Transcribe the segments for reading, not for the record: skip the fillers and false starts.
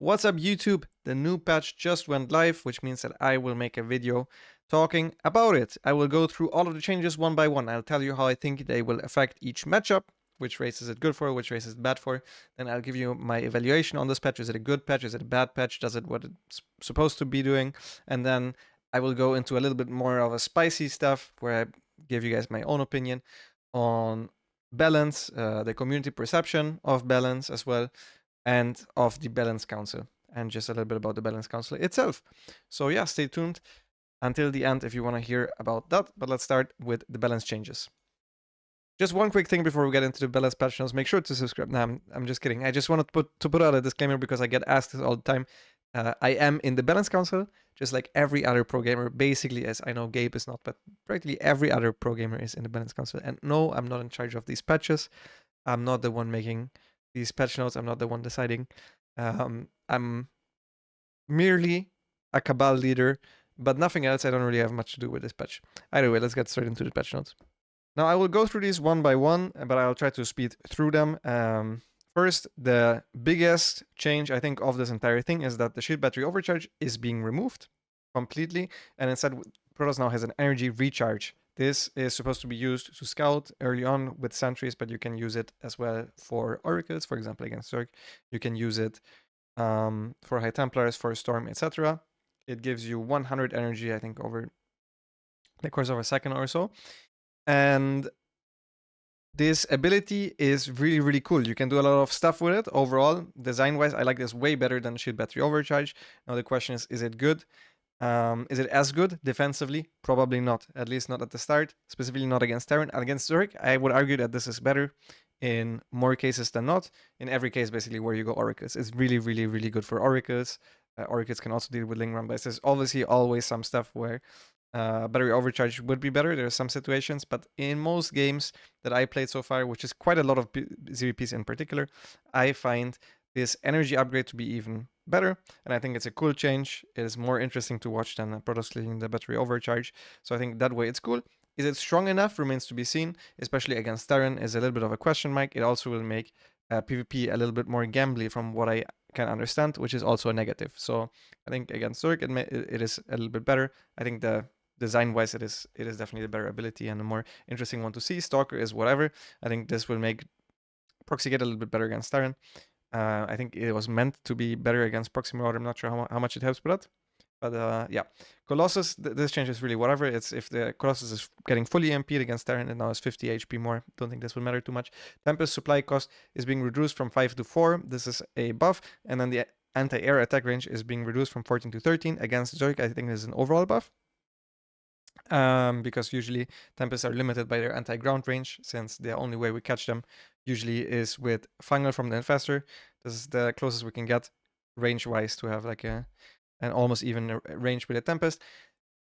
What's up YouTube? The new patch just went live, which means that I will make a video talking about it. I will go through all of the changes one by one. I'll tell you how I think they will affect each matchup, which race is it good for, which race is it bad for. Then I'll give you my evaluation on this patch. Is it a good patch? Is it a bad patch? Does it what it's supposed to be doing? And then I will go into a little bit more of a spicy stuff where I give you guys my own opinion on balance, the community perception of balance as well, and of the Balance Council, and just a little bit about the Balance Council itself. So yeah, stay tuned until the end if you want to hear about that, but let's start with the balance changes. Just one quick thing before we get into the balance patch notes, make sure to subscribe. No, I'm just kidding. I just wanted to put out a disclaimer because I get asked this all the time. I am in the Balance Council, just like every other pro gamer, basically, as I know Gabe is not, but practically every other pro gamer is in the Balance Council. And no, I'm not in charge of these patches. I'm not the one making these patch notes. I'm not the one deciding. I'm merely a Cabal leader, but nothing else. I don't really have much to do with this patch. Either way, let's get straight into the patch notes. Now, I will go through these one by one, but I'll try to speed through them. First, the biggest change, I think, of this entire thing is that the shield battery overcharge is being removed completely, and instead, Protoss now has an energy recharge. This is supposed to be used to scout early on with sentries, but you can use it as well for oracles, for example, against Zerg. You can use it for High Templars, for Storm, etc. It gives you 100 energy, I think, over the course of a second or so. And this ability is really, really cool. You can do a lot of stuff with it. Overall, design-wise, I like this way better than Shield Battery Overcharge. Now the question is it good? Is it as good defensively? Probably not, at least not at the start, specifically not against Terran. Against Zerg, I would argue that this is better in more cases than not. In every case, basically, where you go Oracles. It's really, really, really good for Oracles. Oracles can also deal with Ling Run, but there's obviously always some stuff where battery overcharge would be better. There are some situations, but in most games that I played so far, which is quite a lot of ZVPs in particular, I find this energy upgrade to be even better, and I think it's a cool change. It is more interesting to watch than Protoss cleaning the battery overcharge, so I think that way it's cool. Is it strong enough? Remains to be seen, especially against Terran is a little bit of a question mark. It also will make PvP a little bit more gambly from what I can understand, which is also a negative. So I think against Zerg it is a little bit better. I think the design-wise it is definitely the better ability and a more interesting one to see. Stalker is whatever. I think this will make Proxy get a little bit better against Terran. I think it was meant to be better against Proxy Marauder. I'm not sure how much it helps with that. But yeah, Colossus, this change is really whatever. It's if the Colossus is getting fully MP'd against Terran and now is 50 HP more. Don't think this will matter too much. Tempest supply cost is being reduced from 5 to 4. This is a buff. And then the anti-air attack range is being reduced from 14 to 13. Against Zerg, I think this is an overall buff. Because usually Tempests are limited by their anti-ground range, since the only way we catch them usually is with Fungal from the Infestor. This is the closest we can get range-wise to have like an almost even range with a Tempest.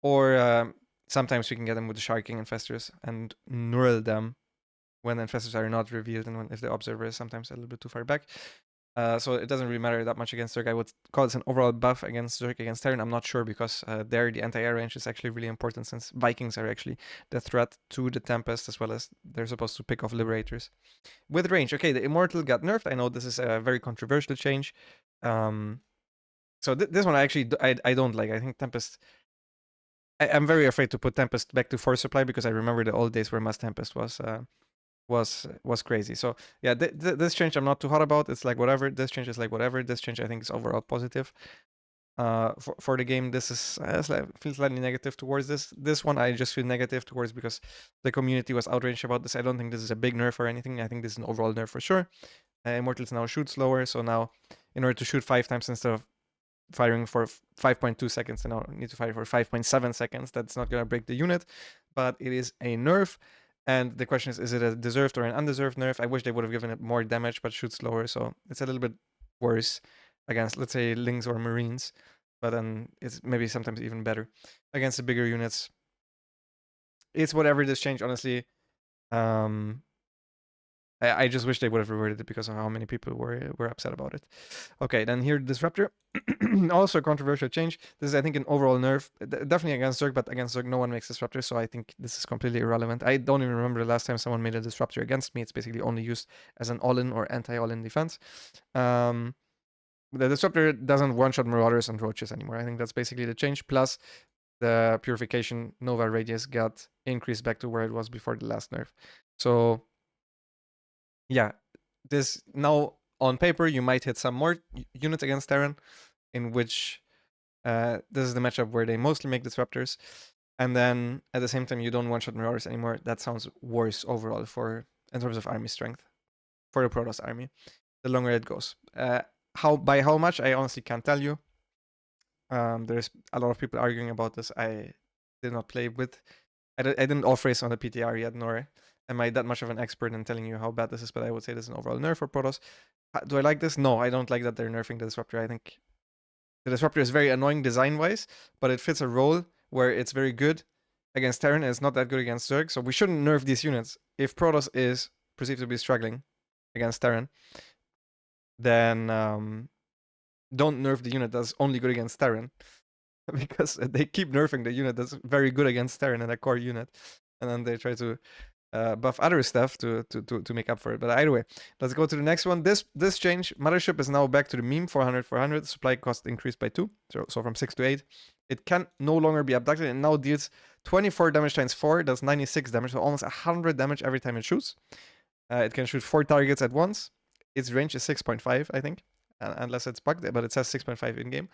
Or sometimes we can get them with the Sharking Infestors and Neural them when the Infestors are not revealed and if the Observer is sometimes a little bit too far back. So it doesn't really matter that much against Zerg. I would call this an overall buff against Zerg. Against Terran, I'm not sure, because there the anti-air range is actually really important, since Vikings are actually the threat to the Tempest, as well as they're supposed to pick off Liberators. With range, okay, the Immortal got nerfed. I know this is a very controversial change. So this one I don't like. I think Tempest... I'm very afraid to put Tempest back to Force Supply, because I remember the old days where Mass Tempest was crazy. So yeah, this change I'm not too hot about. It's like whatever. This change is like whatever. This change I think is overall positive. For the game, this is feels slightly negative towards this. This one I just feel negative towards because the community was outraged about this. I don't think this is a big nerf or anything. I think this is an overall nerf for sure. Immortals now shoot slower, so now in order to shoot 5 times instead of firing for 5.2 seconds, they now need to fire for 5.7 seconds. That's not gonna break the unit, but it is a nerf. And the question is it a deserved or an undeserved nerf? I wish they would have given it more damage, but shoots slower, so it's a little bit worse against, let's say, Lings or Marines. But then it's maybe sometimes even better against the bigger units. It's whatever this change, honestly. I just wish they would have reverted it because of how many people were upset about it. Okay, then here Disruptor. Also a controversial change. This is, I think, an overall nerf. Definitely against Zerg, but against Zerg no one makes Disruptor, so I think this is completely irrelevant. I don't even remember the last time someone made a Disruptor against me. It's basically only used as an all-in or anti-all-in defense. the disruptor doesn't one-shot marauders and roaches anymore. I think that's basically the change. Plus, the purification Nova radius got increased back to where it was before the last nerf. So yeah, this now on paper you might hit some more units against Terran, in which this is the matchup where they mostly make disruptors, and then at the same time you don't one-shot marauders anymore. That sounds worse overall for in terms of army strength for the Protoss army. The longer it goes, how much I honestly can't tell you. There's a lot of people arguing about this. I did not play with. I didn't off-race on the PTR yet, nor am I that much of an expert in telling you how bad this is, but I would say this is an overall nerf for Protoss. Do I like this? No, I don't like that they're nerfing the Disruptor. I think the Disruptor is very annoying design-wise, but it fits a role where it's very good against Terran and it's not that good against Zerg, so we shouldn't nerf these units. If Protoss is perceived to be struggling against Terran, then don't nerf the unit that's only good against Terran. Because they keep nerfing the unit that's very good against Terran and a core unit, and then they try to buff other stuff to make up for it. But either way, let's go to the next one. This change, Mothership is now back to the meme 400. Supply cost increased by 2, so from 6 to 8. It can no longer be abducted and now deals 24 damage times 4. That's 96 damage, so almost 100 damage every time it shoots. It can shoot 4 targets at once. Its range is 6.5, I think, unless it's bugged, but it says 6.5 in game.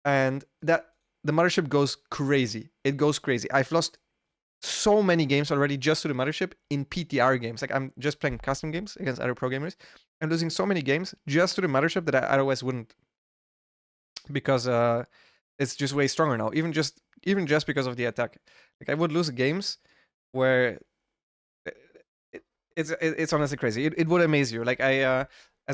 And that the Mothership goes crazy. It goes crazy. I've lost so many games already just to the Mothership in PTR games. Like, I'm just playing custom games against other pro gamers. I'm losing so many games just to the Mothership that I otherwise wouldn't, because it's just way stronger now. Even just because of the attack. Like, I would lose games where it's honestly crazy. It would amaze you. Like, as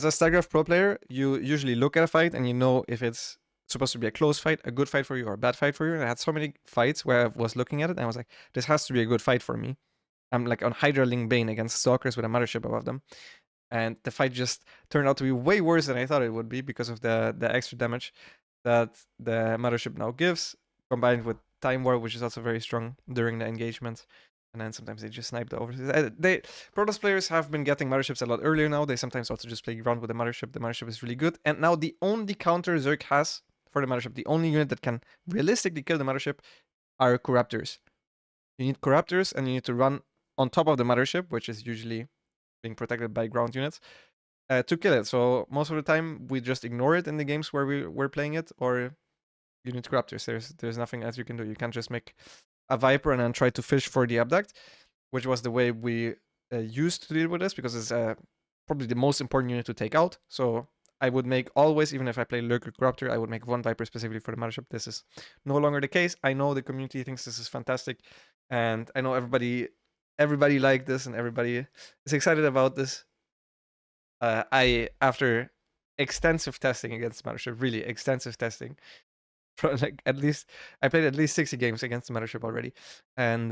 a StarCraft pro player, you usually look at a fight and you know if it's supposed to be a close fight, a good fight for you, or a bad fight for you. And I had so many fights where I was looking at it and I was like, this has to be a good fight for me. I'm like on Hydra Ling Bane against Stalkers with a Mothership above them. And the fight just turned out to be way worse than I thought it would be because of the extra damage that the Mothership now gives, combined with Time War, which is also very strong during the engagement. And then sometimes they just snipe the overseas. Protoss players have been getting Motherships a lot earlier now. They sometimes also just play ground with the Mothership. The Mothership is really good. And now the only counter Zerg has for the Mothership, the only unit that can realistically kill the Mothership, are Corruptors. You need Corruptors and you need to run on top of the Mothership, which is usually being protected by ground units, to kill it. So most of the time we just ignore it in the games where we're playing it, or you need Corruptors. There's nothing else you can do. You can't just make a Viper and then try to fish for the Abduct, which was the way we used to deal with this, because it's probably the most important unit to take out. So I would make always, even if I play Lurker Corruptor, I would make one Viper specifically for the Mothership. This is no longer the case. I know the community thinks this is fantastic, and I know everybody liked this and everybody is excited about this. After extensive testing against Mothership, really extensive testing, like I played at least 60 games against the Mothership already, and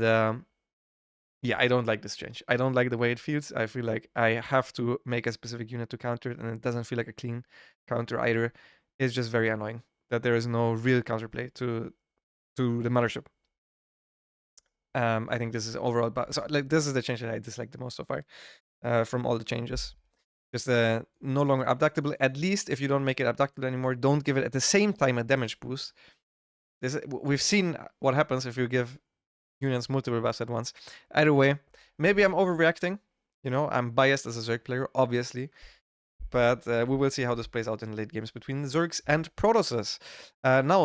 yeah, I don't like this change. I don't like the way it feels. I feel like I have to make a specific unit to counter it, and it doesn't feel like a clean counter either. It's just very annoying that there is no real counterplay to the Mothership. I think this is overall, so like this is the change that I dislike the most so far from all the changes. Just no longer abductable. At least if you don't make it abductable anymore, don't give it at the same time a damage boost. We've seen what happens if you give units multiple buffs at once. Either way, maybe I'm overreacting. You know, I'm biased as a Zerg player, obviously. But we will see how this plays out in late games between the Zergs and Protosses. Now,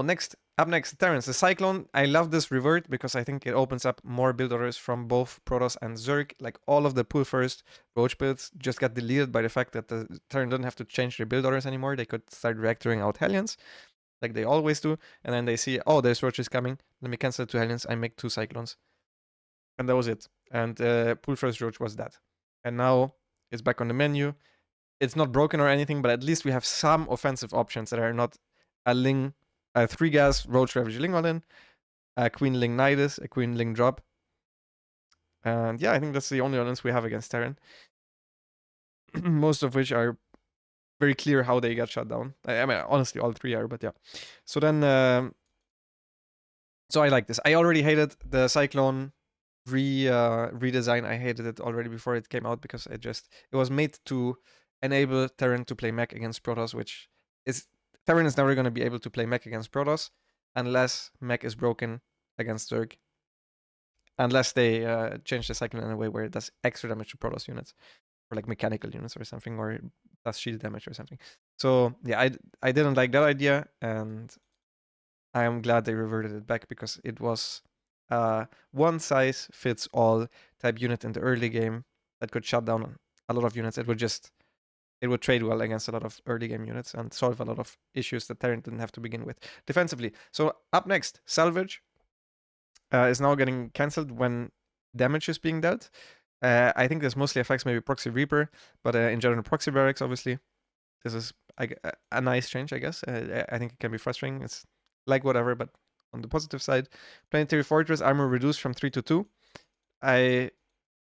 up next, Terrans. The Cyclone, I love this revert because I think it opens up more build orders from both Protoss and Zerg. Like, all of the pull first Roach builds just got deleted by the fact that the Terran don't have to change their build orders anymore. They could start reactoring out Hellions, like they always do. And then they see, oh, there's Roaches coming. Let me cancel 2 Hellions. I make 2 Cyclones. And that was it. And pull first Roach was that. And now it's back on the menu. It's not broken or anything, but at least we have some offensive options that are not a Ling, a 3-gas Roach Refugee Ling All-in, a Queen Ling Nidus, a Queen Ling Drop. And yeah, I think that's the only all-ins we have against Terran. Most of which are very clear how they got shut down. I mean, honestly, all 3 are, but yeah. So then, so I like this. I already hated the Cyclone redesign. I hated it already before it came out because it was made to enable Terran to play mech against Protoss, which is Terran is never going to be able to play mech against Protoss unless mech is broken against Zerg. Unless they change the cycle in a way where it does extra damage to Protoss units, or like mechanical units or something, or does shield damage or something. So yeah, I didn't like that idea, and I am glad they reverted it back because it was one size fits all type unit in the early game that could shut down a lot of units. It would trade well against a lot of early game units and solve a lot of issues that Terran didn't have to begin with defensively. So up next, Salvage is now getting cancelled when damage is being dealt. I think this mostly affects maybe Proxy Reaper, but in general, Proxy Barracks, obviously, this is a nice change, I guess. I think it can be frustrating. It's like whatever, but on the positive side, Planetary Fortress armor reduced from 3 to 2. I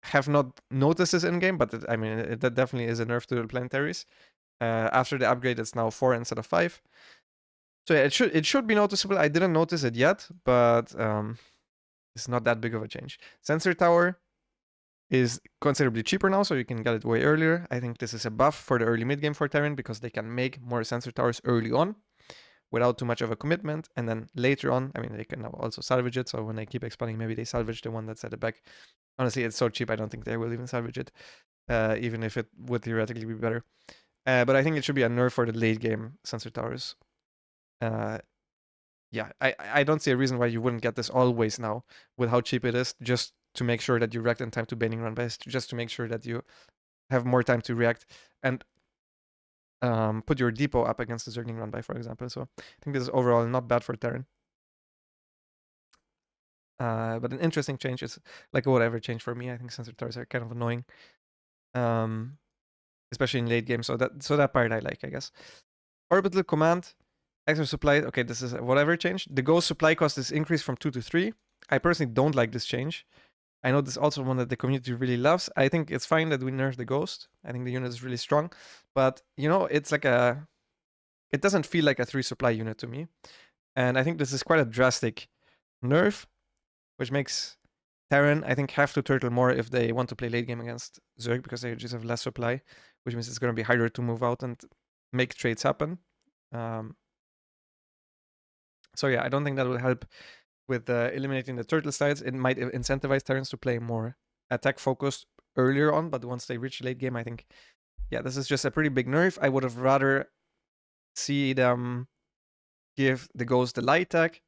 have not noticed this in game, but I mean, that definitely is a nerf to the planetaries. After the upgrade, it's now 4 instead of 5. So yeah, it should be noticeable. I didn't notice it yet, but it's not that big of a change. Sensor Tower is considerably cheaper now, so you can get it way earlier. I think this is a buff for the early mid game for Terran because they can make more sensor towers early on without too much of a commitment, and then later on, I mean, they can now also salvage it. So when they keep expanding, maybe they salvage the one that's at the back. Honestly, it's so cheap, I don't think they will even salvage it, even if it would theoretically be better. But I think it should be a nerf for the late game sensor towers. Yeah, I don't see a reason why you wouldn't get this always now with how cheap it is, just to make sure that you react in time to baiting run base, just to make sure that you have more time to react and put your depot up against the Zergling run by, for example. So I think this is overall not bad for Terran. But an interesting change is like a whatever change for me. I think sensor towers are kind of annoying, especially in late game. So that part I like, I guess. Orbital command, extra supply. Okay, this is whatever change. The ghost supply cost is increased from 2 to 3. I personally don't like this change. I know this is also one that the community really loves. I think it's fine that we nerf the ghost. I think the unit is really strong, but you know, it's like it doesn't feel like a 3 supply unit to me. And I think this is quite a drastic nerf, which makes Terran, I think, have to turtle more if they want to play late game against Zerg because they just have less supply, which means it's going to be harder to move out and make trades happen. So yeah, I don't think that will help with eliminating the turtle sides. It might incentivize Terrans to play more attack focused earlier on, but once they reach late game, I think, yeah, this is just a pretty big nerf. I would have rather see them give the ghost the light tag,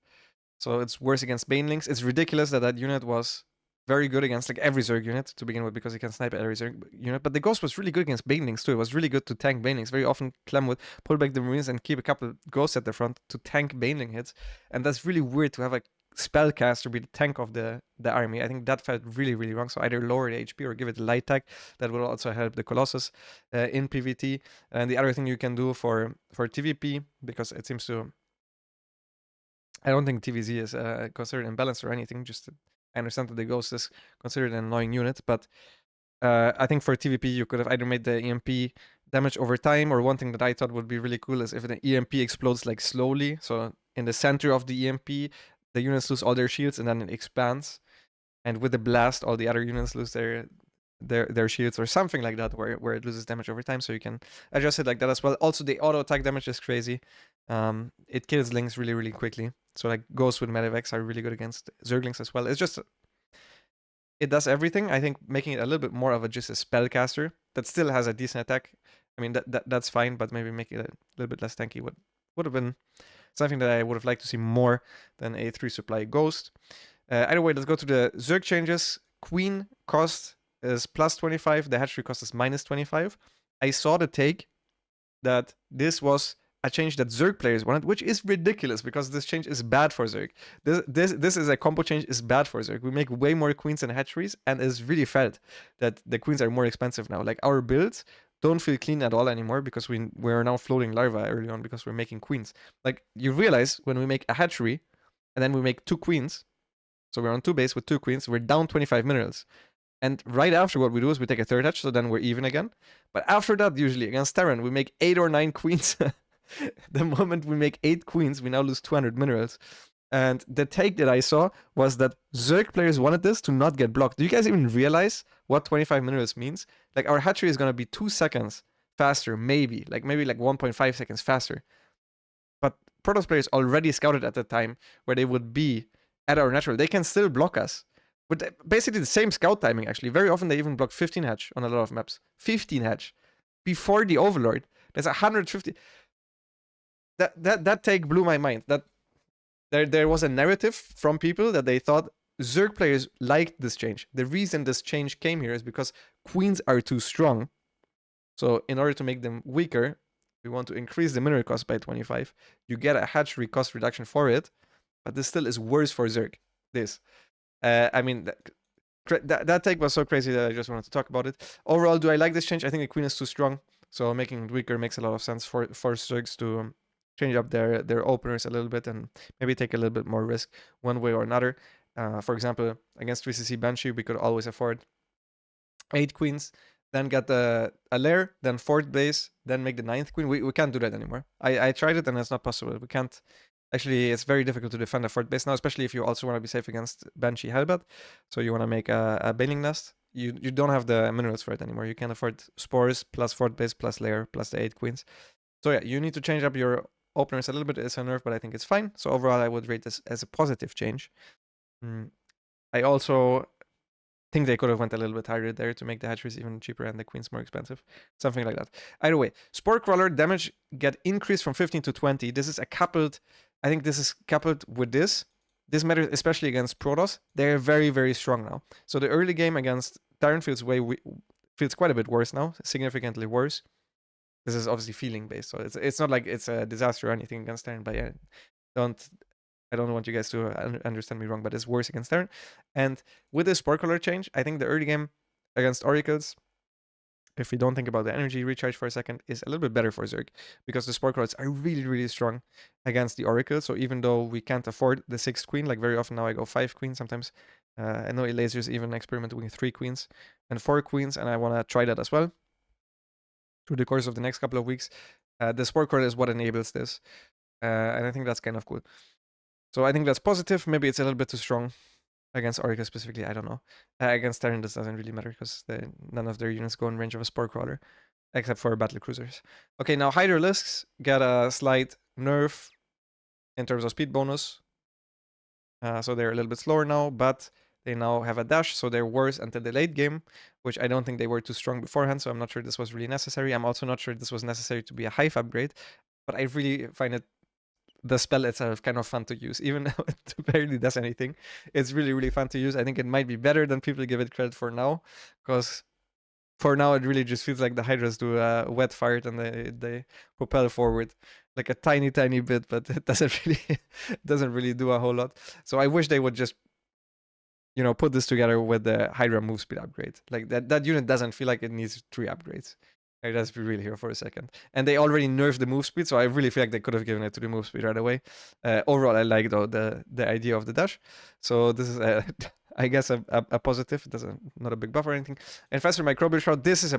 so it's worse against banelings. It's ridiculous that unit was very good against like every Zerg unit to begin with because he can snipe every Zerg unit, but the ghost was really good against banelings too. It was really good to tank banelings. Very often Clem would pull back the marines and keep a couple ghosts at the front to tank baneling hits, and that's really weird to have a spellcaster be the tank of the army. I think that felt really, really wrong. So either lower the HP or give it a light tag. That will also help the Colossus in PvT. And the other thing you can do for TVP, because it seems to, I don't think TVZ is considered imbalanced or anything. Just I understand that the Ghost is considered an annoying unit, but I think for TVP you could have either made the EMP damage over time, or one thing that I thought would be really cool is if the EMP explodes like slowly. So in the center of the EMP, the units lose all their shields and then it expands. And with the blast, all the other units lose their shields or something like that, where it loses damage over time. So you can adjust it like that as well. Also, the auto attack damage is crazy. It kills links really, really quickly. So like Ghosts with Medivacs are really good against Zerglings as well. It's just, it does everything. I think making it a little bit more of just a spellcaster that still has a decent attack. I mean, that's fine, but maybe make it a little bit less tanky would have been something that I would have liked to see more than a 3 supply Ghost. Either way, let's go to the Zerg changes. Queen cost is plus 25. The hatchery cost is minus 25. I saw the take that this was a change that Zerg players wanted, which is ridiculous because this change is bad for Zerg. This is a combo change is bad for Zerg. We make way more queens and hatcheries, and it's really felt that the queens are more expensive now. Like our builds don't feel clean at all anymore because we're now floating larvae early on because we're making queens. Like you realize when we make a hatchery and then we make 2 queens, so we're on 2 base with 2 queens, we're down 25 minerals. And right after what we do is we take a 3rd hatch, so then we're even again. But after that, usually against Terran, we make 8 or 9 queens. The moment we make 8 queens, we now lose 200 minerals. And the take that I saw was that Zerg players wanted this to not get blocked. Do you guys even realize what 25 minerals means? Like our hatchery is going to be 2 seconds faster, maybe like 1.5 seconds faster. Protoss players already scouted at the time where they would be at our natural. They can still block us. With basically the same scout timing, actually. Very often they even block 15 hatch on a lot of maps. 15 hatch. Before the Overlord. There's 150. That take blew my mind. That there was a narrative from people that they thought Zerg players liked this change. The reason this change came here is because queens are too strong. So in order to make them weaker, we want to increase the mineral cost by 25. You get a hatchery cost reduction for it, but this still is worse for Zerg. This. I mean, that take was so crazy that I just wanted to talk about it. Overall, do I like this change? I think the queen is too strong, so making it weaker makes a lot of sense for Zergs to change up their openers a little bit and maybe take a little bit more risk one way or another. For example, against 3CC Banshee, we could always afford 8 queens, then get a lair, then 4th base, then make the 9th queen. We can't do that anymore. I tried it and it's not possible. We can't. Actually, it's very difficult to defend a 4th base now, especially if you also want to be safe against Banshee Hellbat. So you want to make a Baneling Nest. You don't have the minerals for it anymore. You can afford Spores plus 4th base plus lair plus the 8 queens. So yeah, you need to change up your openers a little bit. It's a nerf, but I think it's fine. So overall, I would rate this as a positive change. I also think they could have went a little bit higher there to make the hatcheries even cheaper and the queens more expensive. Something like that. Either way, Spore Crawler damage get increased from 15 to 20. This is a coupled, I think this is coupled with this. This matters especially against Protoss. They're very, very strong now. So the early game against Terran feels quite a bit worse now, significantly worse. This is obviously feeling based, so it's not like it's a disaster or anything against Terran, but yeah, I don't want you guys to understand me wrong, but it's worse against Terran. And with this Spore Crawler change, I think the early game against Oracles, if we don't think about the energy recharge for a second, is a little bit better for Zerg, because the Spore Crawlers are really, really strong against the Oracle. So even though we can't afford the 6th queen, like very often now I go 5 queens, sometimes I know Lasers even experiment with 3 queens and 4 queens, and I want to try that as well through the course of the next couple of weeks. The Spore Crawler is what enables this, and I think that's kind of cool. So I think that's positive. Maybe it's a little bit too strong against Oracle specifically. I don't know. Against Terran, this doesn't really matter because none of their units go in range of a Spore Crawler, except for battle cruisers. Okay, now Hydralisks get a slight nerf in terms of speed bonus. So they're a little bit slower now, but they now have a dash, so they're worse until the late game, which I don't think they were too strong beforehand, so I'm not sure this was really necessary. I'm also not sure this was necessary to be a Hive upgrade, but I really find the spell itself kind of fun to use, even though it barely does anything. It's really, really fun to use. I think it might be better than people give it credit for now, because for now it really just feels like the Hydras do a wet fart and they propel forward like a tiny, tiny bit, but it doesn't really do a whole lot. So I wish they would just, you know, put this together with the Hydra move speed upgrade. Like that unit doesn't feel like it needs 3 upgrades. Like, let's be real here for a second. And they already nerfed the move speed, so I really feel like they could have given it to the move speed right away. Overall, I like though the idea of the dash. So this is I guess a positive. It doesn't, not a big buff or anything. And faster microbial shroud. This is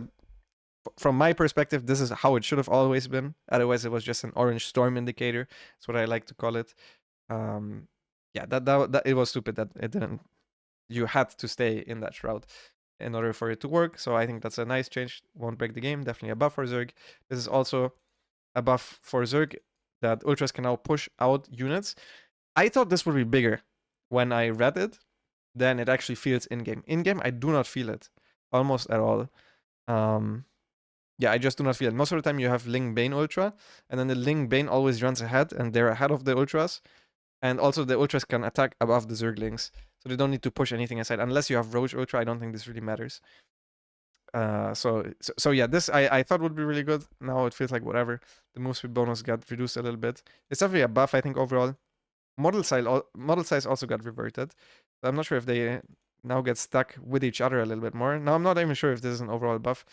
from my perspective, this is how it should have always been. Otherwise, it was just an orange storm indicator. That's what I like to call it. Yeah, that it was stupid that it didn't. You had to stay in that shroud in order for it to work. So I think that's a nice change. Won't break the game. Definitely a buff for Zerg. This is also a buff for Zerg that Ultras can now push out units. I thought this would be bigger when I read it than it actually feels in-game. In-game, I do not feel it almost at all. Yeah, I just do not feel it. Most of the time you have Ling Bane Ultra, and then the Ling Bane always runs ahead, and they're ahead of the Ultras. And also the Ultras can attack above the Zerglings. So they don't need to push anything aside. Unless you have Roach Ultra, I don't think this really matters. So yeah, this I thought would be really good. Now it feels like whatever. The move speed bonus got reduced a little bit. It's definitely a buff, I think, overall. Model size also got reverted. So I'm not sure if they now get stuck with each other a little bit more. Now I'm not even sure if this is an overall buff.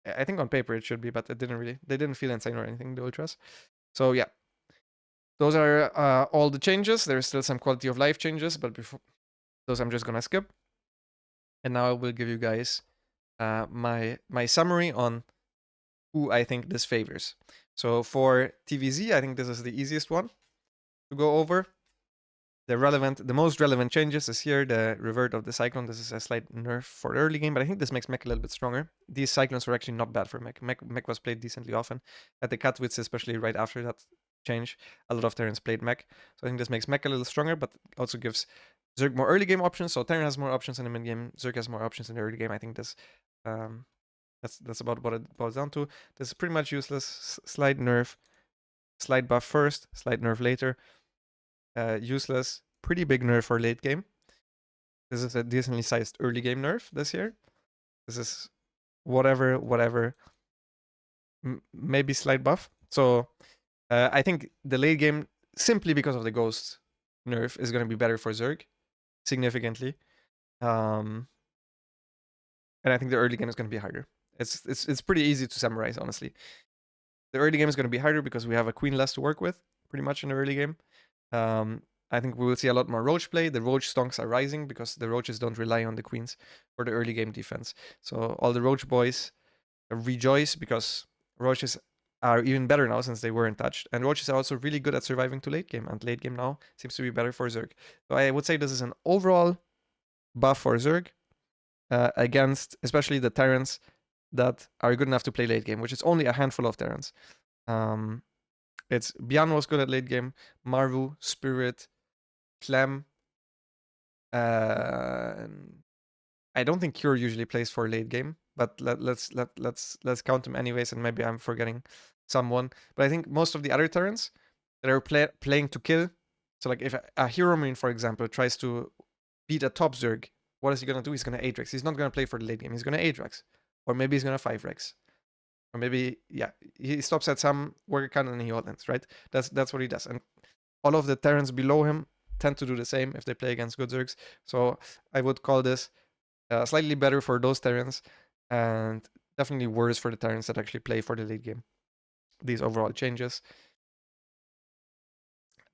I think on paper it should be, but they didn't feel insane or anything, the Ultras. So yeah. Those are all the changes. There's still some quality of life changes, but before those I'm just gonna skip. And now I will give you guys my summary on who I think this favors. So for TVZ, I think this is the easiest one to go over. The most relevant changes is here, the revert of the Cyclone. This is a slight nerf for the early game, but I think this makes mech a little bit stronger. These Cyclones were actually not bad for mech. Mech was played decently often. At the Katowice, especially right after that, change. A lot of Terrans played mech, so I think this makes mech a little stronger, but also gives Zerg more early game options. So Terran has more options in the mid game. Zerg has more options in the early game. I think this that's about what it boils down to. This is pretty much useless. Slight nerf, slight buff first, slight nerf later. Useless, pretty big nerf for late game. This is a decently sized early game nerf this year. This is whatever. Maybe slight buff. So I think the late game, simply because of the ghost nerf, is going to be better for Zerg significantly. And I think the early game is going to be harder. It's pretty easy to summarize, honestly. The early game is going to be harder because we have a queen less to work with, pretty much in the early game. I think we will see a lot more roach play. The roach stonks are rising because the roaches don't rely on the queens for the early game defense. So all the roach boys rejoice because roaches are even better now since they weren't touched. And roaches are also really good at surviving to late game, and late game now seems to be better for Zerg. So I would say this is an overall buff for Zerg against especially the Terrans that are good enough to play late game, which is only a handful of Terrans. It's Bian was good at late game, Marvu, Spirit, Clem. I don't think Cure usually plays for late game, but let's count him anyways, and maybe I'm forgetting someone. But I think most of the other Terrans that are playing to kill. So like if a Hero Marine, for example, tries to beat a top Zerg, what is he gonna do? He's gonna Atrax. He's not gonna play for the late game. He's gonna Atrax, or maybe he's gonna 5-Rex. Or maybe, yeah, he stops at some worker cannon and he all ends, right? That's what he does. And all of the Terrans below him tend to do the same if they play against good Zergs. So I would call this slightly better for those Terrans and definitely worse for the Terrans that actually play for the late game. These overall changes.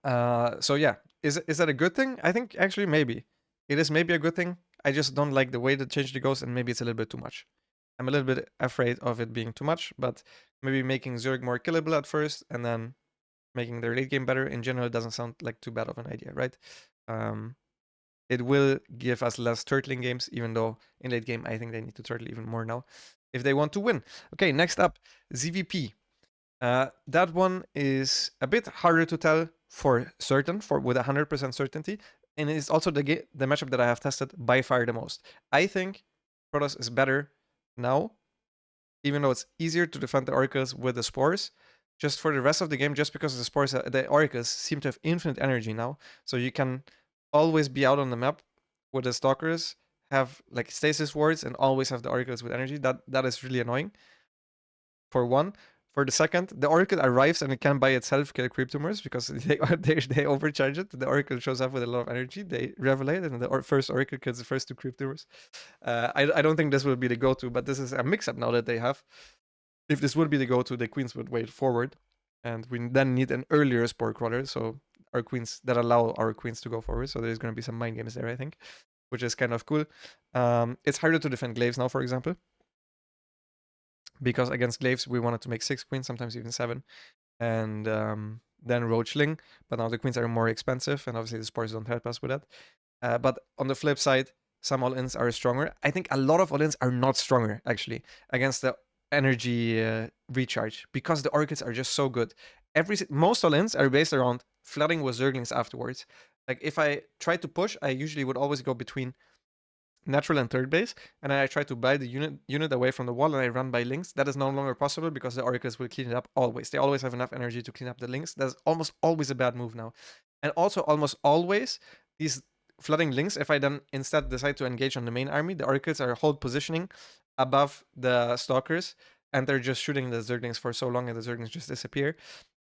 So yeah, is that a good thing? I think actually maybe. It is maybe a good thing. I just don't like the way the change goes, and maybe it's a little bit too much. I'm a little bit afraid of it being too much, but maybe making Zerg more killable at first and then making their late game better in general doesn't sound like too bad of an idea, right? It will give us less turtling games, even though in late game I think they need to turtle even more now if they want to win. Okay, next up, ZVP. That one is a bit harder to tell for certain, with 100% certainty, and it's also the matchup that I have tested by far the most. I think Protoss is better now, even though it's easier to defend the Oracles with the Spores. Just for the rest of the game, just because the Spores, the Oracles seem to have infinite energy now, so you can always be out on the map with the Stalkers, have like stasis wards, and always have the Oracles with energy. That is really annoying. For one. For the second, the Oracle arrives and it can by itself kill creep tumors because they overcharge it. The Oracle shows up with a lot of energy. They revelate, and the first Oracle kills the first 2 creep tumors. I don't think this will be the go-to, but this is a mix-up now that they have. If this would be the go-to, the queens would wait forward, and we then need an earlier Spore Crawler, so our queens that allow our queens to go forward. So there's going to be some mind games there, I think, which is kind of cool. It's harder to defend glaives now, for example, because against glaives we wanted to make 6 queens, sometimes even 7, and then roachling, but now the queens are more expensive, and obviously the spores don't help us with that. But on the flip side, some all-ins are stronger. I think a lot of all-ins are not stronger, actually, against the energy recharge, because the orchids are just so good. Most all-ins are based around flooding with Zerglings afterwards. Like, if I try to push, I usually would always go between natural and third base, and I try to buy the unit away from the wall, and I run by links. That is no longer possible because the oracles will clean it up always. They always have enough energy to clean up the links. That's almost always a bad move now. And also almost always these flooding links, if I then instead decide to engage on the main army, the oracles are hold positioning above the stalkers, and they're just shooting the Zerglings for so long, and the Zerglings just disappear.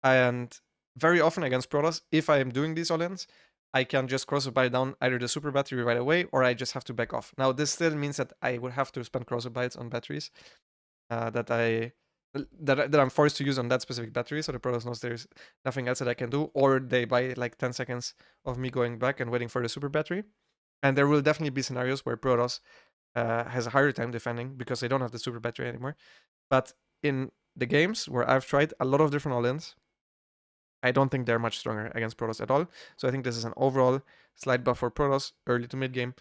And very often against Protoss, if I am doing these all-ins, I can just corrosive bite down either the super battery right away, or I just have to back off. Now, this still means that I would have to spend corrosive bites on batteries that I'm forced to use on that specific battery, so the Protoss knows there's nothing else that I can do, or they buy like 10 seconds of me going back and waiting for the super battery. And there will definitely be scenarios where Protoss has a harder time defending because they don't have the super battery anymore. But in the games where I've tried a lot of different all-ins, I don't think they're much stronger against Protoss at all. So I think this is an overall slight buff for Protoss early to mid game.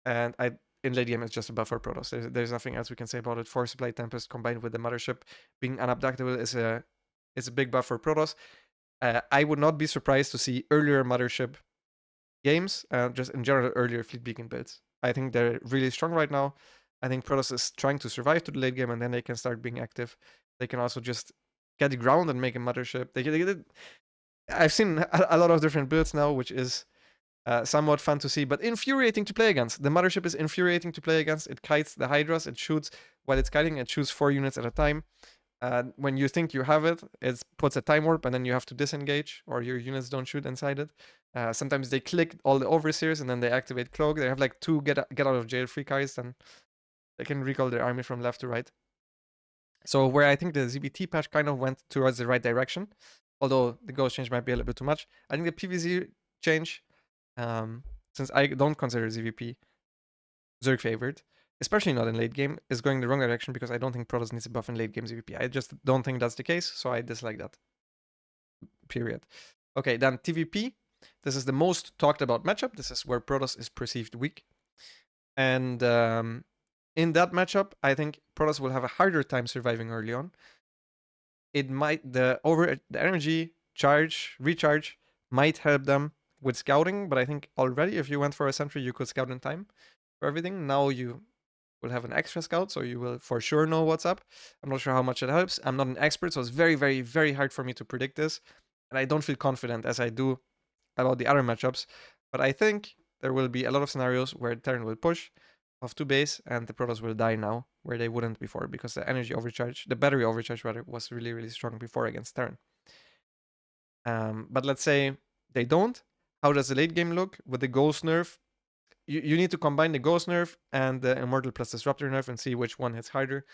And in late game, it's just a buff for Protoss. There's nothing else we can say about it. Force Supply Tempest combined with the Mothership being unabductable is a big buff for Protoss. I would not be surprised to see earlier Mothership games, just in general earlier Fleet Beacon builds. I think they're really strong right now. I think Protoss is trying to survive to the late game, and then they can start being active. They can also just get the ground and make a Mothership. I've seen a lot of different builds now, which is somewhat fun to see, but infuriating to play against. The Mothership is infuriating to play against. It kites the Hydras, it shoots while it's kiting, it shoots 4 units at a time. When you think you have it, it puts a time warp and then you have to disengage or your units don't shoot inside it. Sometimes they click all the overseers and then they activate Cloak. They have like 2 get out of jail free cards and they can recall their army from left to right. So where I think the ZBT patch kind of went towards the right direction, although the Ghost change might be a little bit too much. I think the PVZ change, since I don't consider ZVP Zerg favored, especially not in late game, is going the wrong direction because I don't think Protoss needs a buff in late game ZVP. I just don't think that's the case, so I dislike that. Period. Okay, then TVP. This is the most talked about matchup. This is where Protoss is perceived weak. And in that matchup, I think Protoss will have a harder time surviving early on. It might, the energy recharge might help them with scouting, but I think already if you went for a sentry, you could scout in time for everything. Now you will have an extra scout, so you will for sure know what's up. I'm not sure how much it helps. I'm not an expert, so it's very, very, very hard for me to predict this. And I don't feel confident as I do about the other matchups. But I think there will be a lot of scenarios where Terran will push off to base and the Protoss will die now, where they wouldn't before, because the energy overcharge, the battery overcharge rather, was really, really strong before against Terran. But let's say they don't. How does the late game look with the Ghost nerf? You need to combine the Ghost nerf and the Immortal plus Disruptor nerf and see which one hits harder.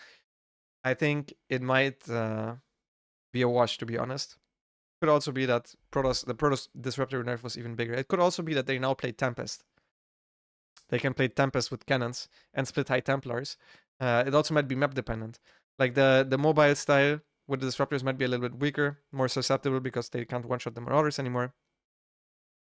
I think it might be a wash, to be honest. It could also be that the Protoss Disruptor nerf was even bigger. It could also be that they now play Tempest. They can play Tempest with cannons and split High Templars. It also might be map dependent. Like the mobile style with the Disruptors might be a little bit weaker, more susceptible because they can't one-shot the Marauders anymore.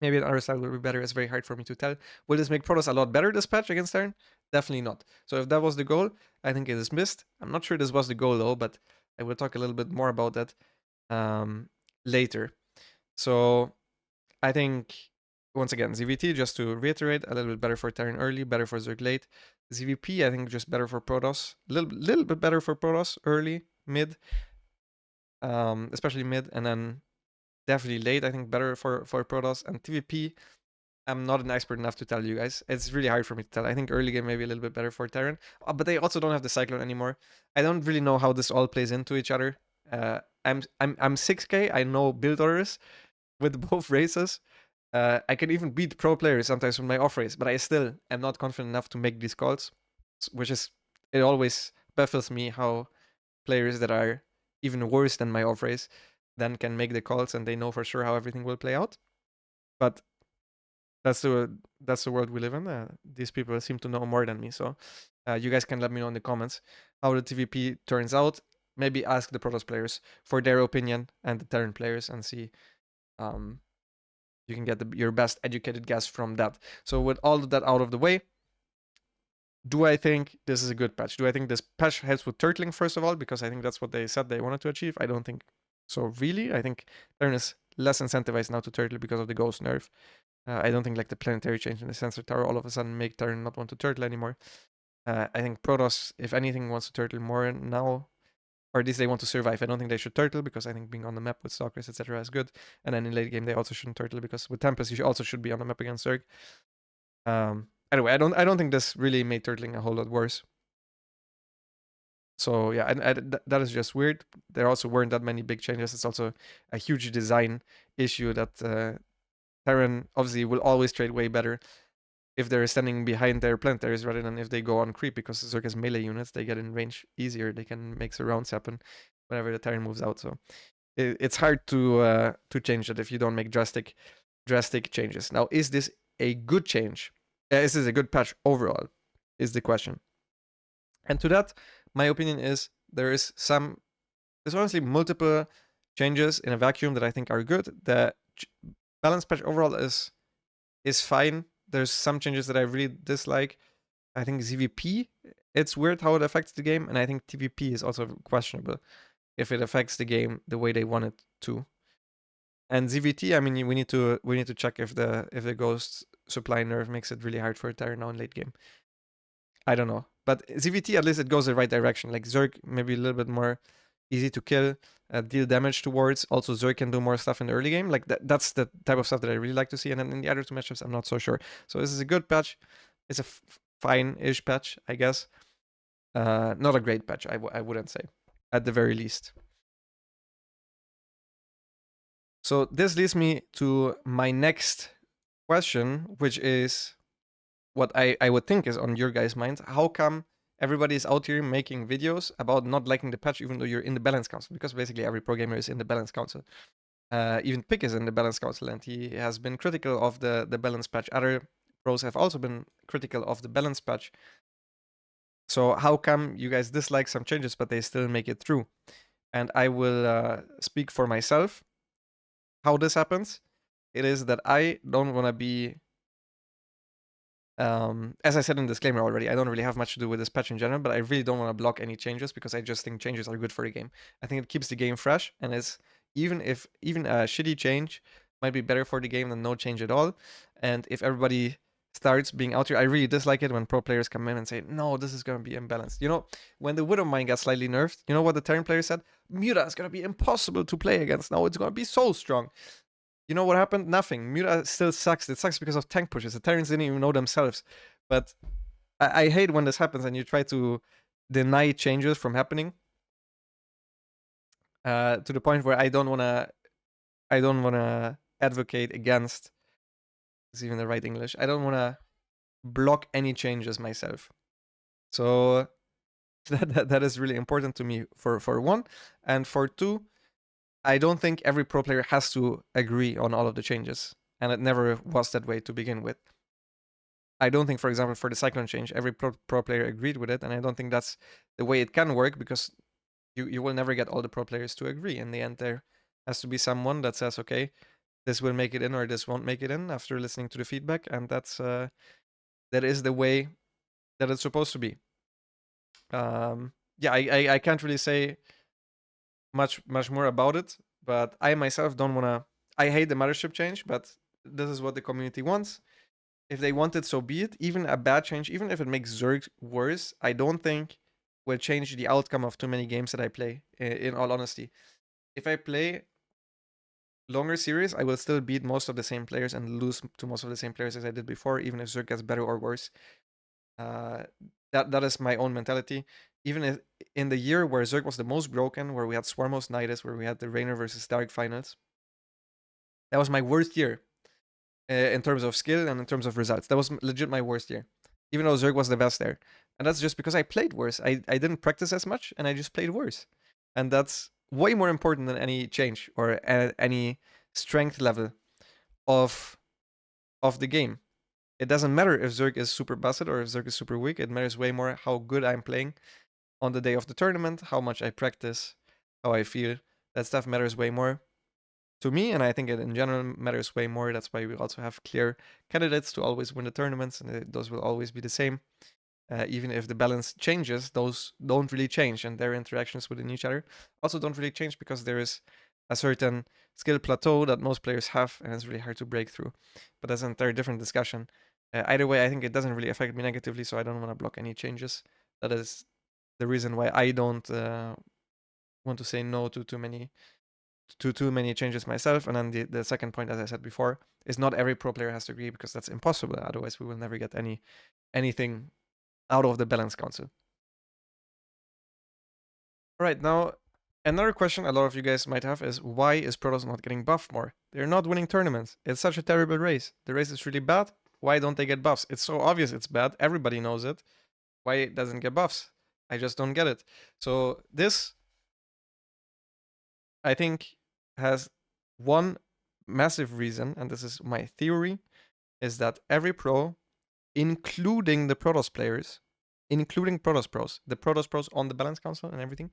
Maybe another style will be better. It's very hard for me to tell. Will this make Protoss a lot better this patch against Terran? Definitely not. So if that was the goal, I think it is missed. I'm not sure this was the goal though, but I will talk a little bit more about that later. So I think, once again, ZVT, just to reiterate, a little bit better for Terran early, better for Zerg late. ZVP, I think just better for Protoss. A little bit better for Protoss early, mid, especially mid, and then definitely late, I think better for Protoss. And TVP, I'm not an expert enough to tell you guys. It's really hard for me to tell. I think early game maybe a little bit better for Terran, but they also don't have the Cyclone anymore. I don't really know how this all plays into each other. I'm 6K. I know build orders with both races. I can even beat pro players sometimes with my off race, but I still am not confident enough to make these calls, which is, it always baffles me how players that are even worse than my off race then can make the calls and they know for sure how everything will play out. But that's the world we live in. These people seem to know more than me, so you guys can let me know in the comments how the TVP turns out. Maybe ask the Protoss players for their opinion and the Terran players and see you can get your best educated guess from that. So with all of that out of the way, do I think this is a good patch? Do I think this patch helps with turtling, first of all, because I think that's what they said they wanted to achieve? I don't think so, really. I think Terran is less incentivized now to turtle because of the Ghost nerf. I don't think like the planetary change in the sensor tower all of a sudden make Terran not want to turtle anymore. I think Protoss, if anything, wants to turtle more now, or at least they want to survive. I don't think they should turtle because I think being on the map with Stalkers, etc. is good. And then in late game, they also shouldn't turtle because with Tempest, you also should be on the map against Zerg. Anyway, I don't think this really made turtling a whole lot worse. So yeah, that is just weird. There also weren't that many big changes. It's also a huge design issue that Terran obviously will always trade way better if they're standing behind their planetaries rather than if they go on creep, because Zerg has melee units, they get in range easier. They can make surrounds happen whenever the Terran moves out. So it's hard to change that if you don't make drastic changes. Now, is this a good change? Is this a good patch overall? Is the question. And to that, my opinion is there's honestly multiple changes in a vacuum that I think are good. The balance patch overall is fine. There's some changes that I really dislike. I think ZVP, it's weird how it affects the game, and I think TVP is also questionable if it affects the game the way they want it to. And ZVT, I mean, we need to check if the ghost supply nerf makes it really hard for Terran now in late game. I don't know, but ZVT at least it goes the right direction. Like Zerg, maybe a little bit more easy to kill, deal damage towards. Also, Zerg can do more stuff in the early game. Like that's the type of stuff that I really like to see. And then in the other two matchups, I'm not so sure. So this is a good patch. It's a fine-ish patch, I guess. Not a great patch, I wouldn't say, at the very least. So this leads me to my next question, which is what I would think is on your guys' minds. How come everybody is out here making videos about not liking the patch even though you're in the balance council? Because basically every pro gamer is in the balance council. Even Pick is in the balance council and he has been critical of the balance patch. Other pros have also been critical of the balance patch. So how come you guys dislike some changes but they still make it through? And I will speak for myself. How this happens, it is that I don't want to be, as I said in the disclaimer already, I don't really have much to do with this patch in general, but I really don't want to block any changes because I just think changes are good for the game. I think it keeps the game fresh, and it's even a shitty change might be better for the game than no change at all. And if everybody starts being out here, I really dislike it when pro players come in and say, no, this is going to be imbalanced. You know, when the Widow Mine got slightly nerfed, you know what the Terran player said? Muta is going to be impossible to play against. Now it's going to be so strong. You know what happened? Nothing. Muta still sucks. It sucks because of tank pushes. The Terrans didn't even know themselves. But I hate when this happens and you try to deny changes from happening. To the point where I don't wanna advocate against. Is even the right English. I don't wanna block any changes myself. So that is really important to me for one, and for two, I don't think every pro player has to agree on all of the changes, and it never was that way to begin with. I don't think, for example, for the Cyclone change, every pro player agreed with it, and I don't think that's the way it can work because you will never get all the pro players to agree. In the end, there has to be someone that says, okay, this will make it in or this won't make it in after listening to the feedback, and that is the way that it's supposed to be. Yeah, I can't really say much more about it, but I myself don't wanna. I hate the mothership change, but this is what the community wants. If they want it, so be it. Even a bad change, even if it makes Zerg worse, I don't think will change the outcome of too many games that I play. In all honesty, if I play longer series, I will still beat most of the same players and lose to most of the same players as I did before, even if Zerg gets better or worse. That is my own mentality. Even if in the year where Zerg was the most broken, where we had Swarmos Nidus, where we had the Rainer versus Dark finals, that was my worst year in terms of skill and in terms of results. That was legit my worst year, even though Zerg was the best there. And that's just because I played worse. I didn't practice as much, and I just played worse. And that's way more important than any change or any strength level of the game. It doesn't matter if Zerg is super busted or if Zerg is super weak. It matters way more how good I'm playing on the day of the tournament, how much I practice, how I feel. That stuff matters way more to me, and I think it in general matters way more. That's why we also have clear candidates to always win the tournaments, and those will always be the same. Even if the balance changes, those don't really change, and their interactions within each other also don't really change because there is a certain skill plateau that most players have, and it's really hard to break through. But that's an entire different discussion. Either way, I think it doesn't really affect me negatively, so I don't want to block any changes. That is the reason why I don't want to say no to too many changes myself. And then the second point, as I said before, is not every pro player has to agree because that's impossible. Otherwise, we will never get anything out of the balance council. All right, now another question a lot of you guys might have is why is Protoss not getting buffed more? They're not winning tournaments. It's such a terrible race. The race is really bad. Why don't they get buffs? It's so obvious it's bad. Everybody knows it. Why it doesn't get buffs? I just don't get it. So this, I think, has one massive reason, and this is my theory, is that every pro, including the Protoss players, including Protoss pros, the Protoss pros on the balance council and everything,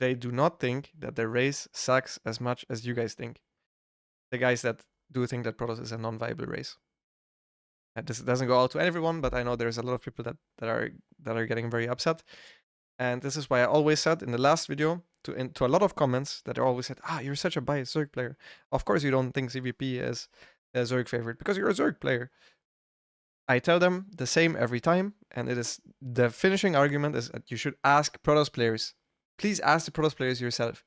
they do not think that the race sucks as much as you guys think. The guys that do think that Protoss is a non-viable race. This doesn't go out to everyone, but I know there's a lot of people that are getting very upset. And this is why I always said in the last video, to a lot of comments that are always said, you're such a biased Zerg player. Of course you don't think CVP is a Zerg favorite because you're a Zerg player. I tell them the same every time, and it is the finishing argument is that you should ask Protoss players. Please ask the Protoss players yourself.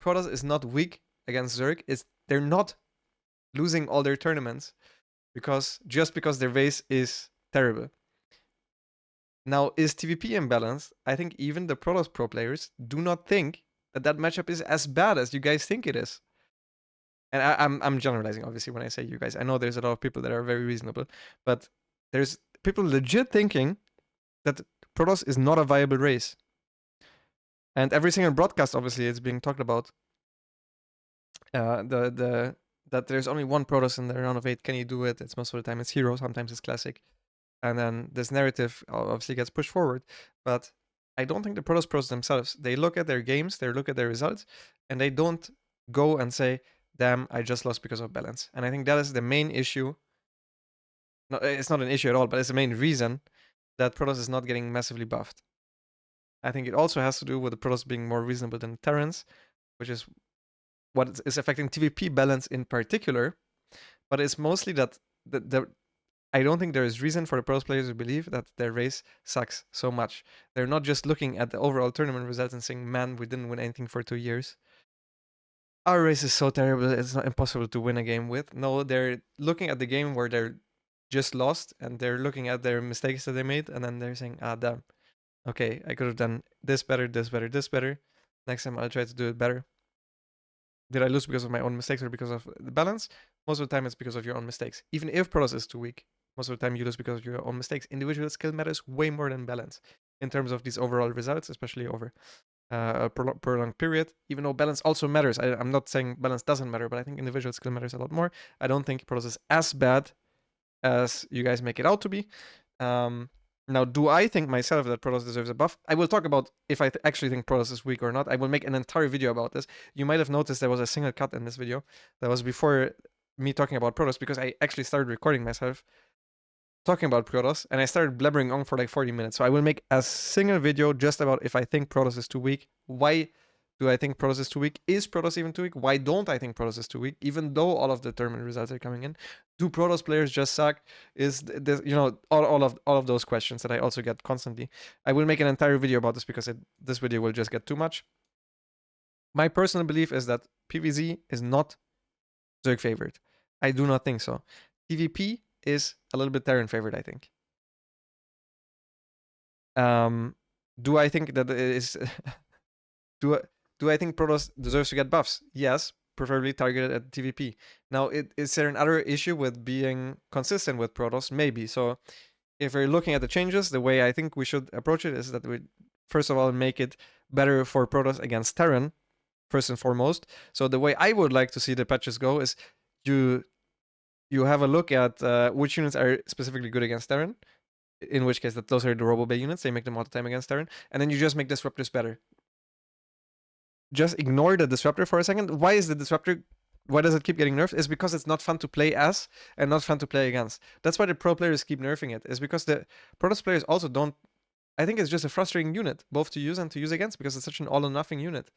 Protoss is not weak against Zerg. They're not losing all their tournaments just because their base is terrible. Now, is TVP imbalanced? I think even the Protoss pro players do not think that matchup is as bad as you guys think it is. And I'm generalizing, obviously, when I say you guys. I know there's a lot of people that are very reasonable, but there's people legit thinking that Protoss is not a viable race. And every single broadcast, obviously, is being talked about. That there's only one Protoss in the round of 8. Can you do it? It's most of the time it's hero, sometimes it's classic. And then this narrative obviously gets pushed forward. But I don't think the Protoss pros themselves, they look at their games, they look at their results, and they don't go and say, damn, I just lost because of balance. And I think that is the main issue. No, it's not an issue at all, but it's the main reason that Protoss is not getting massively buffed. I think it also has to do with the Protoss being more reasonable than Terrans, which is what is affecting TVP balance in particular. But it's mostly that I don't think there is reason for the Protoss players to believe that their race sucks so much. They're not just looking at the overall tournament results and saying, man, we didn't win anything for 2 years. Our race is so terrible, it's not impossible to win a game with. No, they're looking at the game where they're just lost, and they're looking at their mistakes that they made, and then they're saying, damn, okay, I could have done this better, this better, this better. Next time I'll try to do it better. Did I lose because of my own mistakes or because of the balance? Most of the time it's because of your own mistakes. Even if Protoss is too weak, most of the time you lose because of your own mistakes. Individual skill matters way more than balance in terms of these overall results, especially over a prolonged period, even though balance also matters. I'm not saying balance doesn't matter, but I think individual skill matters a lot more. I don't think Protoss is as bad as you guys make it out to be. Now, do I think myself that Protoss deserves a buff? I will talk about if I actually think Protoss is weak or not. I will make an entire video about this. You might have noticed there was a single cut in this video. That was before me talking about Protoss, because I actually started recording myself talking about Protoss, and I started blabbering on for like 40 minutes. So I will make a single video just about if I think Protoss is too weak. Why do I think Protoss is too weak? Is Protoss even too weak? Why don't I think Protoss is too weak, even though all of the tournament results are coming in? Do Protoss players just suck? Is this, all of those questions that I also get constantly. I will make an entire video about this because this video will just get too much. My personal belief is that PvZ is not Zerg favorite. I do not think so. PvP is a little bit Terran favorite, I think. Do I think that it is... do I think Protoss deserves to get buffs? Yes, preferably targeted at TVP. Now, is there another issue with being consistent with Protoss? Maybe. So if we're looking at the changes, the way I think we should approach it is that we, first of all, make it better for Protoss against Terran, first and foremost. So the way I would like to see the patches go is you have a look at which units are specifically good against Terran, in which case those are the RoboBay units, they make them all the time against Terran, and then you just make Disruptors better. Just ignore the Disruptor for a second. Why is the Disruptor, why does it keep getting nerfed? It's because it's not fun to play as and not fun to play against. That's why the pro players keep nerfing it, is because the Protoss players also don't, I think it's just a frustrating unit, both to use and to use against, because it's such an all or nothing unit.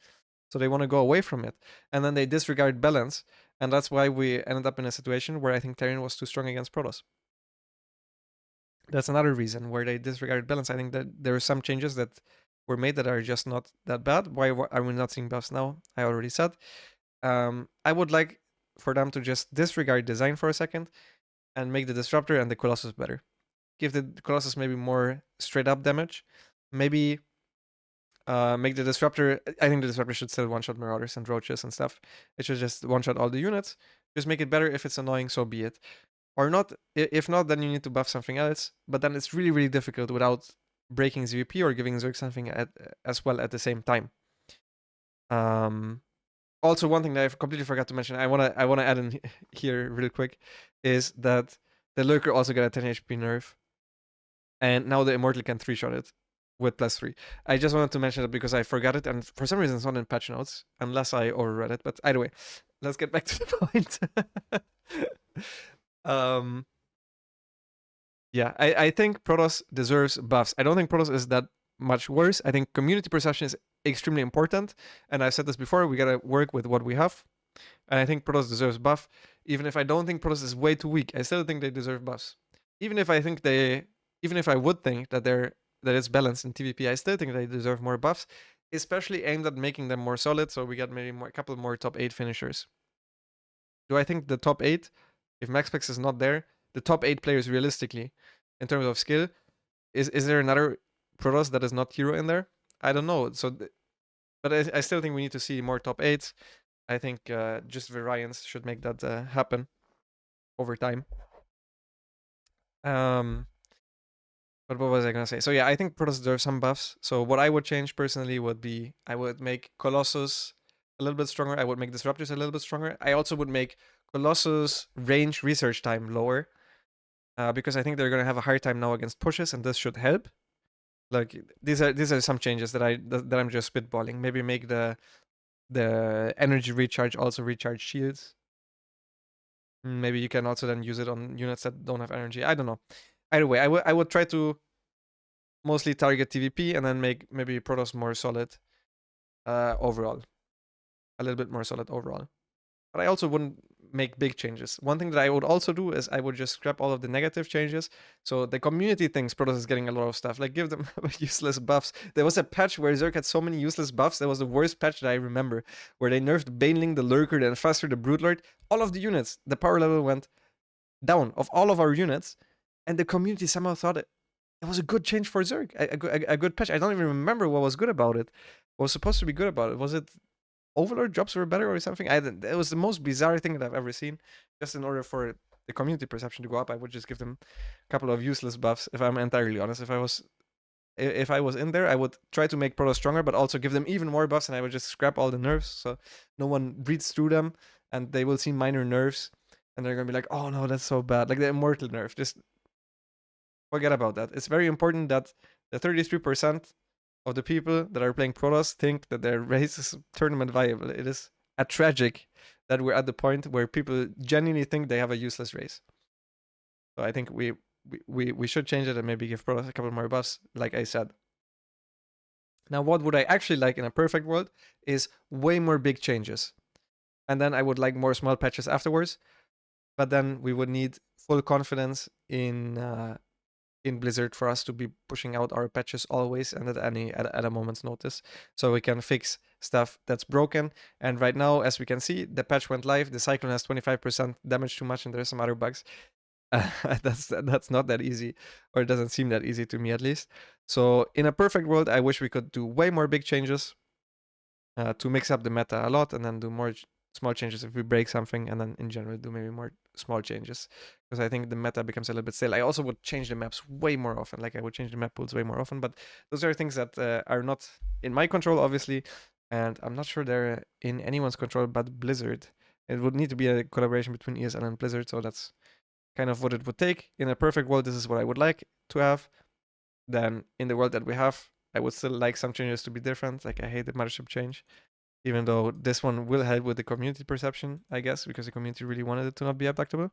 So they want to go away from it. And then they disregard balance. And that's why we ended up in a situation where I think Terran was too strong against Protoss. That's another reason where they disregarded balance. I think that there are some changes that were made that are just not that bad. Why are we not seeing buffs now? I already said. I would like for them to just disregard design for a second and make the Disruptor and the Colossus better. Give the Colossus maybe more straight up damage. Maybe make the Disruptor, I think the Disruptor should still one-shot Marauders and Roaches and stuff. It should just one-shot all the units. Just make it better. If it's annoying, so be it. Or not. If not, then you need to buff something else. But then it's really, really difficult without breaking ZVP or giving Zerg something as well at the same time. Also, one thing that I completely forgot to mention, I wanna add in here real quick, is that the Lurker also got a 10 HP nerf. And now the Immortal can 3-shot it with +3. I just wanted to mention that because I forgot it, and for some reason it's not in patch notes, unless I overread it. But either way, let's get back to the point. Yeah, I think Protoss deserves buffs. I don't think Protoss is that much worse. I think community perception is extremely important. And I've said this before, we gotta work with what we have. And I think Protoss deserves buff. Even if I don't think Protoss is way too weak, I still think they deserve buffs. Even if I would think that it's balanced in TVP, I still think they deserve more buffs, especially aimed at making them more solid, so we get maybe a couple more top 8 finishers. Do I think the top 8, if MaxPex is not there, the top 8 players realistically, in terms of skill, is there another Protoss that is not hero in there? I don't know. But I still think we need to see more top 8s. I think just variance should make that happen over time. But what was I gonna say? So yeah, I think Protoss deserve some buffs. So what I would change personally would be I would make Colossus a little bit stronger. I would make Disruptors a little bit stronger. I also would make Colossus range research time lower. Because I think they're gonna have a hard time now against pushes, and this should help. Like these are some changes that I'm just spitballing. Maybe make the energy recharge also recharge shields. Maybe you can also then use it on units that don't have energy. I don't know. Either way, I would try to mostly target TVP and then make maybe Protoss more solid overall. A little bit more solid overall. But I also wouldn't make big changes. One thing that I would also do is I would just scrap all of the negative changes. So the community thinks Protoss is getting a lot of stuff. Like give them useless buffs. There was a patch where Zerg had so many useless buffs. That was the worst patch that I remember. Where they nerfed Baneling, the Lurker, then Faster, the Broodlord. All of the units, the power level went down of all of our units. And the community somehow thought it was a good change for Zerg. A good patch. I don't even remember what was good about it. What was supposed to be good about it. Was it Overlord drops were better or something? It was the most bizarre thing that I've ever seen. Just in order for the community perception to go up, I would just give them a couple of useless buffs. If I'm entirely honest, if I was in there, I would try to make Protoss stronger, but also give them even more buffs, and I would just scrap all the nerfs so no one reads through them, and they will see minor nerfs, and they're gonna be like, "Oh no, that's so bad!" Like the immortal nerf. Just forget about that. It's very important that the 33% of the people that are playing Protoss think that their race is tournament viable. It is a tragic that we're at the point where people genuinely think they have a useless race. So I think we should change it and maybe give Protoss a couple more buffs, like I said. Now, what would I actually like in a perfect world is way more big changes. And then I would like more small patches afterwards. But then we would need full confidence in Blizzard for us to be pushing out our patches always and at a moment's notice, so we can fix stuff that's broken. And right now, as we can see, the patch went live. The Cyclone has 25% damage too much, and there's some other bugs. That's not that easy, or it doesn't seem that easy to me at least. So in a perfect world, I wish we could do way more big changes to mix up the meta a lot, and then do more small changes if we break something, and then in general do maybe more small changes, because I think the meta becomes a little bit stale. I also would change the maps way more often. Like I would change the map pools way more often, but those are things that are not in my control, obviously, and I'm not sure they're in anyone's control but Blizzard. It would need to be a collaboration between ESL and Blizzard, so that's kind of what it would take. In a perfect world, this is what I would like to have. Then in the world that we have, I would still like some changes to be different. Like I hate the mothership change, even though this one will help with the community perception, I guess, because the community really wanted it to not be abductable.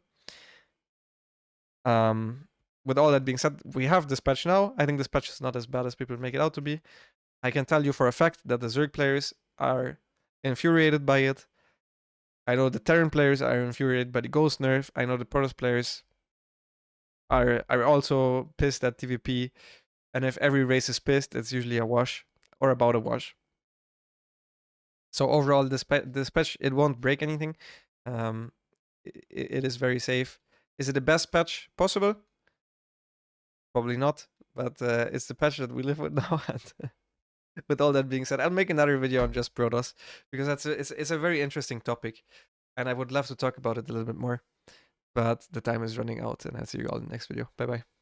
With all that being said, we have this patch now. I think this patch is not as bad as people make it out to be. I can tell you for a fact that the Zerg players are infuriated by it. I know the Terran players are infuriated by the Ghost nerf. I know the Protoss players are also pissed at TVP. And if every race is pissed, it's usually a wash or about a wash. So overall, this patch, it won't break anything. It is very safe. Is it the best patch possible? Probably not, but it's the patch that we live with now. And with all that being said, I'll make another video on just Protoss, because it's a very interesting topic, and I would love to talk about it a little bit more. But the time is running out, and I'll see you all in the next video. Bye bye.